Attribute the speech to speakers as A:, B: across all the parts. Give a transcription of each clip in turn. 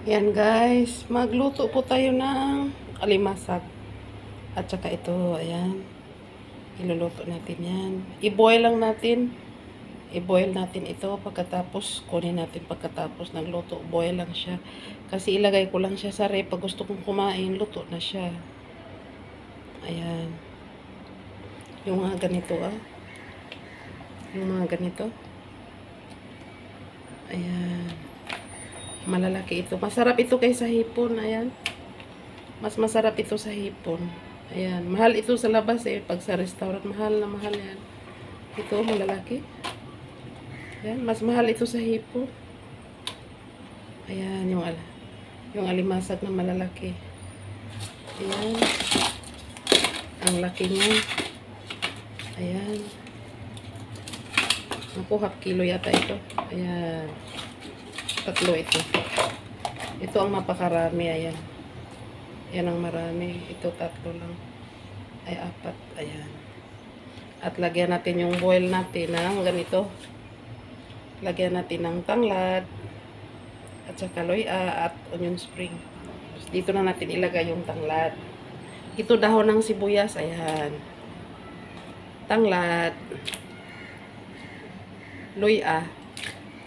A: Yan guys, magluto po tayo ng alimasag. At saka ito, ayan. Iluluto natin yan. I-boil lang natin. I-boil natin ito. Pagkatapos, kunin natin pagkatapos ng luto. Boil lang siya. Kasi ilagay ko lang siya sa rep. Pag gusto kong kumain, luto na siya. Ayan. Yung mga ganito Yung mga ganito. Ayan. Malalaki ito. Masarap ito kaysa hipon. Ayan. Mas masarap ito sa hipon. Ayan. Mahal ito sa labas eh. Pag sa restaurant, mahal na mahal yan. Ito, malalaki. Ayan. Mas mahal ito sa hipon. Ayan. Yung alimasag na malalaki. Ayan. Ang laki niya. Ayan. Naku, half kilo yata ito. Ayan. Tatlo ito. Ito ang mapakarami. Ayan. Yan ang marami. Ito tatlo lang. Ay, apat. Ayan. At lagyan natin yung boil natin ng ganito. Lagyan natin ng tanglad. At saka loya at onion spring. Dito na natin ilagay yung tanglad. Ito dahon ng sibuyas. Ayan. Tanglad. Loya.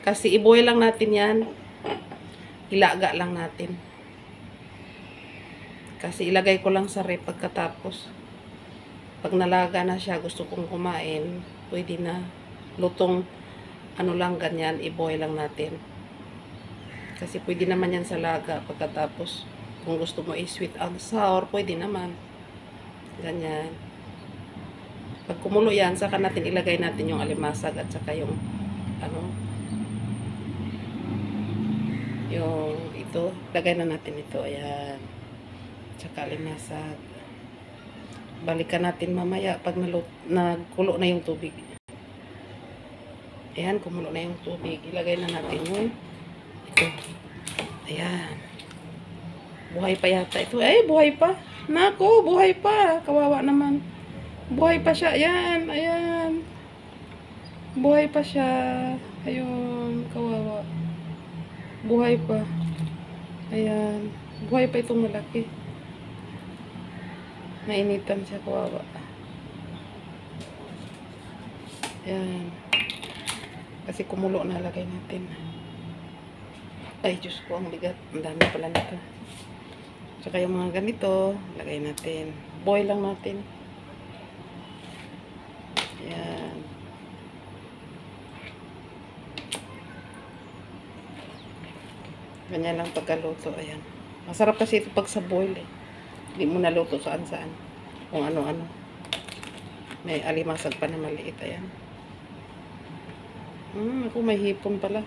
A: Kasi i-boil lang natin yan. Ilaga lang natin. Kasi ilagay ko lang sa rep pagkatapos. Pag nalaga na siya, gusto kong kumain, pwede na. Lutong, ano lang, ganyan, i-boil lang natin. Kasi pwede naman yan sa laga pagkatapos. Kung gusto mo i-sweet and sour, pwede naman. Ganyan. Pag kumulo yan, saka natin ilagay natin yung alimasag at saka yung, yung ito. Lagay na natin ito. Ayan. Tsaka alimasag. Balikan natin mamaya pag nagkulo na yung tubig. Ayan, kumulo na yung tubig. Ilagay na natin yung ito. Ayan. Buhay pa yata ito. Ay, buhay pa. Nako, buhay pa. Kawawa naman. Buhay pa siya. Ayan, ayan. Buhay pa siya. Ayun, kawawa. Buhay pa. Ayan. Buhay pa itong malaki. Nainitan siya, kawawa. Ayan. Kasi kumulo na, lagay natin. Ay, Diyos ko, ang bigat. Ang dami pala nito. Tsaka yung mga ganito, lagay natin. Boil lang natin. Ayan. Ganyan lang pagkaluto. Ayan. Masarap kasi ito pag sa boil eh. Hindi mo naluto saan-saan. Kung ano-ano. May alimasag pa na maliit. Ayan. Ako may hipon pala.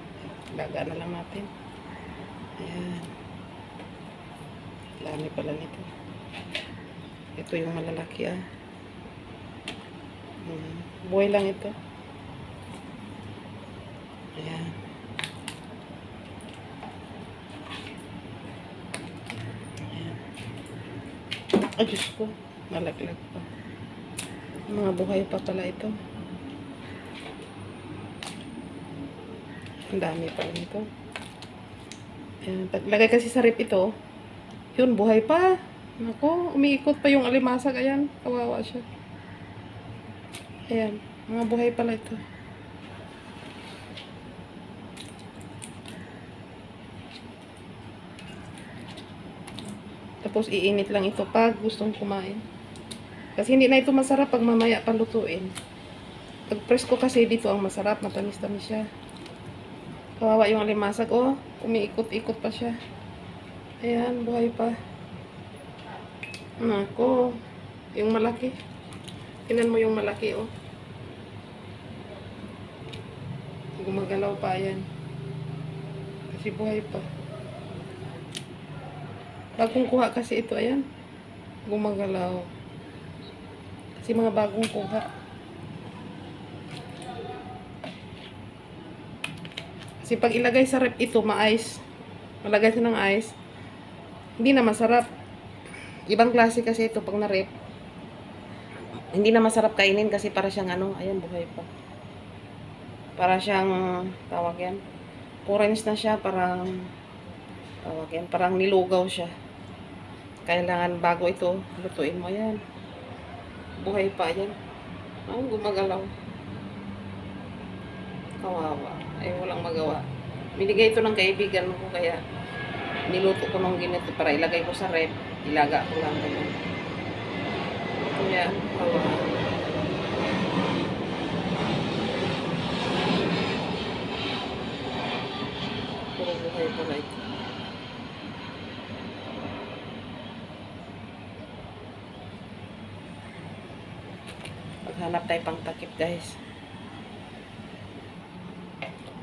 A: Laga na lang natin. Ayan. Dami pala nito. Ito yung malalaki Boil lang ito. Ayan. Ay, Diyos ko. Nalaglag pa. Mga buhay pa pala ito. Ang dami pala nito. Ayan. Lagay kasi sa rep ito. Yun, buhay pa. Naku, umiikot pa yung alimasag. Ayan, kawawa siya. Ayan, mga buhay pala ito. Tapos iinit lang ito pag gustong kumain. Kasi hindi na ito masarap pag mamaya palutuin. Pag presko kasi dito ang masarap, matamis-tamis siya. Kawawa yung alimasag, umiikot-ikot pa siya. Ayan, buhay pa. Nako, yung malaki. Tingnan mo yung malaki, Gumagalaw pa yan. Kasi buhay pa. Bagong kuha kasi ito, ayan. Gumagalaw. Kasi mga bagong kuha. Kasi pag ilagay sa rep ito, ma-ice. Malagay siya ng ice. Hindi na masarap. Ibang klase kasi ito pag na-rep. Hindi na masarap kainin kasi para siyang ayan, buhay pa. Para siyang, tawag yan. Orange na siya, parang Tawag yan. Parang nilugaw siya. Kailangan bago ito, lutuin mo yan. Buhay pa yan. Gumagalaw. Kawawa. Ay, walang magawa. Binigay ito ng kaibigan ko, kaya niluto ko ng ganito para ilagay ko sa rep. Ilaga ko lang ganyan. Kaya, kawawa. Puro buhay pala ito. Maghanap tayo pang takip, guys.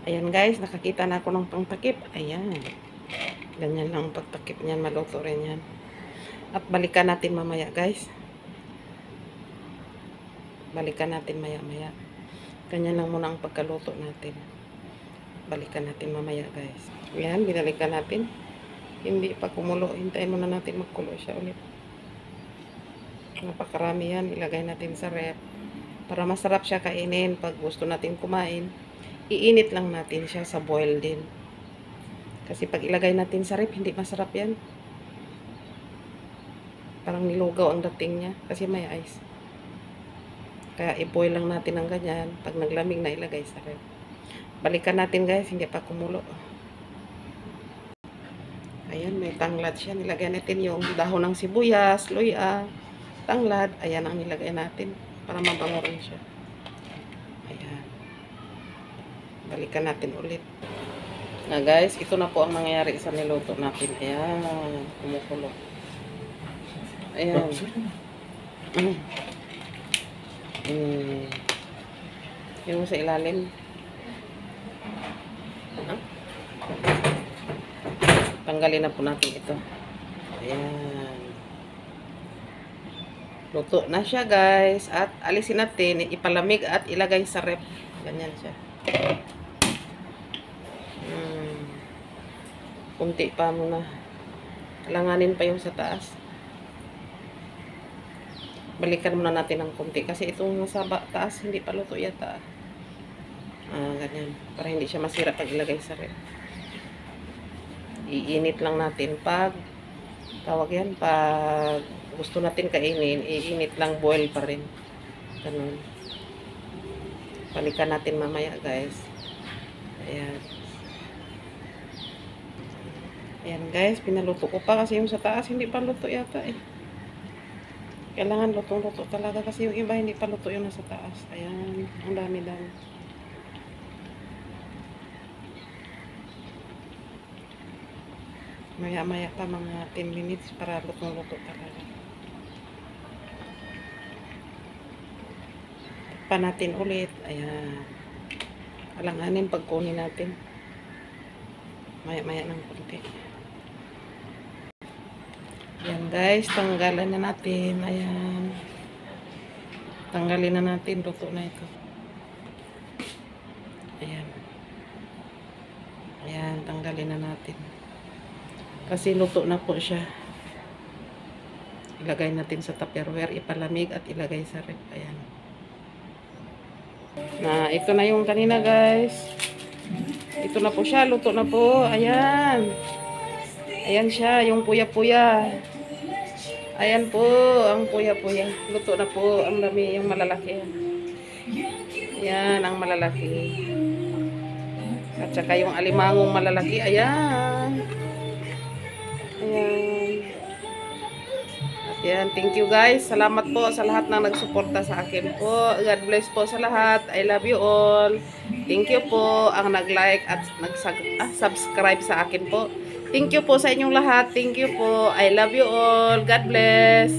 A: Ayan, guys, nakakita na ako ng pangtakip. Ayan. Ganyan lang ang pagtakip niyan. Maluto rin yan. At balikan natin mamaya, guys. Balikan natin maya-maya. Ganyan lang muna ang pagkaluto natin. Balikan natin mamaya, guys. Ayan, binalikan natin. Hindi pa kumulo. Hintayin muna natin magkulo siya ulit. Napakarami yan. Ilagay natin sa rep. Para masarap siya kainin pag gusto natin kumain. Iinit lang natin siya sa boil din. Kasi pag ilagay natin sa rep, hindi masarap yan. Parang nilugaw ang dating niya. Kasi may ice. Kaya i-boil lang natin ng ganyan. Pag naglamig na ilagay sa rep. Balikan natin, guys. Hindi pa kumulo. Ayan, may tanglad siya. Nilagay natin yung dahon ng sibuyas, luya, tanglad. Ayan ang nilagay natin. Para mabango rin siya. Ayan. Balikan natin ulit. Na guys, ito na po ang nangyayari sa niluto natin. Ayan, kumukulo. Ayan. Yung sa ilalim. Tanggalin na po natin ito. Ayan. Luto na siya, guys. At alisin natin, ipalamig at ilagay sa rep. Ganyan siya. Kunti pa muna. Langanin pa yung sa taas. Balikan muna natin ng kunti. Kasi itong sa taas, hindi pa luto yata. Ganyan. Para hindi siya masira pag ilagay sa rep. Iinit lang natin pag tawag yan, pag gusto natin kainin, iinit lang, boil pa rin. Ganun. Balikan natin mamaya, guys. Ayan. Ayan, guys, pinaluto ko pa kasi yung sa taas hindi pa luto yata eh. Kailangan lutong-luto talaga kasi yung iba hindi pa luto yung nasa taas. Ayan, ang dami-dami. Maya-maya pa mga 10 minutes para lutong-luto talaga. Pa natin ulit. Ayan. Alanganin pagkunin natin. Maya-maya ng konti. Ayan, guys, tanggalan na natin. Ayan. Tanggalin na natin. Luto na ito. Ayan. Ayan, tanggalin na natin. Kasi luto na po siya. Ilagay natin sa tupperware, ipalamig at ilagay sa ref. Ayan. Ito na yung kanina, guys. Ito na po siya, luto na po. Ayan. Ayan siya, yung puya-puya. Ayan po, ang puya-puya. Luto na po, ang dami, yung malalaki. Ayan, ang malalaki. At saka yung alimangong malalaki. Ayan. Ayan. At yan, thank you guys. Salamat po sa lahat na nagsuporta sa akin po. God bless po sa lahat. I love you all. Thank you po ang nag-like at nag-subscribe sa akin po. Thank you po sa inyong lahat. Thank you po. I love you all. God bless.